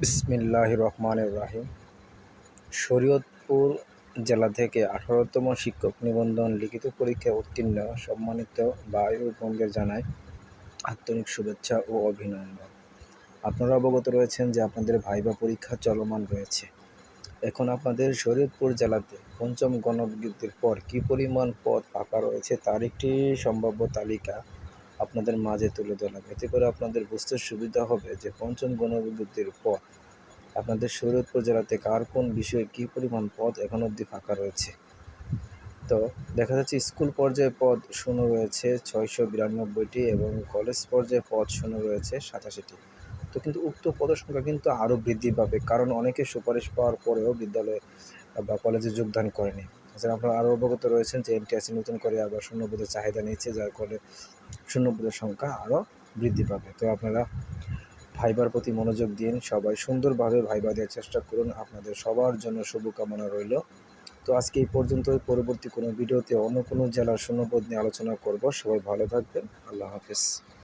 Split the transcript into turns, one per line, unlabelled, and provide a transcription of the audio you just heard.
বিসমিল্লাহির রহমানির রহিম। শরীয়তপুর জেলা থেকে 18তম শিক্ষক নিবন্ধন লিখিত পরীক্ষায় উত্তীর্ণ সম্মানিত ভাই ও বোনদের জানাই আন্তরিক শুভেচ্ছা ও অভিনন্দন। আপনারা অবগত রয়েছেন যে আপনাদের ভাইবা পরীক্ষা চলমান রয়েছে। এখন আপনাদের শরীয়তপুর জেলাতে পঞ্চম গণবিজ্ঞপ্তির পর কী পরিমাণ পদ ফাঁকা রয়েছে তার একটি সম্ভাব্য তালিকা আপনাদের মাঝে তুলে ধরলাম। এতে করে আপনাদের বুঝতে সুবিধা হবে যে পঞ্চম গণবিজ্ঞপ্তির পর আপনাদের শরীয়তপুর জেলাতে কার কোন বিষয়ে কী পরিমাণ পদ এখন অবধি ফাঁকা রয়েছে। তো দেখা যাচ্ছে স্কুল পর্যায়ে পদ শূন্য রয়েছে 692টি এবং কলেজ পর্যায়ে পদ শূন্য রয়েছে 87টি। তো কিন্তু উক্ত পদের সংখ্যা কিন্তু আরও বৃদ্ধি পাবে, কারণ অনেকে সুপারিশ পাওয়ার পরেও বিদ্যালয়ে বা কলেজে যোগদান করেনি। এছাড়া আপনারা আরও অবগত রয়েছেন যে এনটিআরসি নতুন করে আবার শূন্যপদের চাহিদা নিচ্ছে, যার ফলে শূন্যপদের সংখ্যা আরও বৃদ্ধি পাবে। তো আপনারা ভাইবার প্রতি মনোযোগ দিন, সবাই সুন্দরভাবে ভাইবা দেওয়ার চেষ্টা করুন। আপনাদের সবার জন্য শুভকামনা রইল। তো আজকে এই পর্যন্তই। পরবর্তী কোনো ভিডিওতে অন্য কোনো জেলার শূন্যপদ নিয়ে আলোচনা করব। সবাই ভালো থাকবেন। আল্লাহ হাফেজ।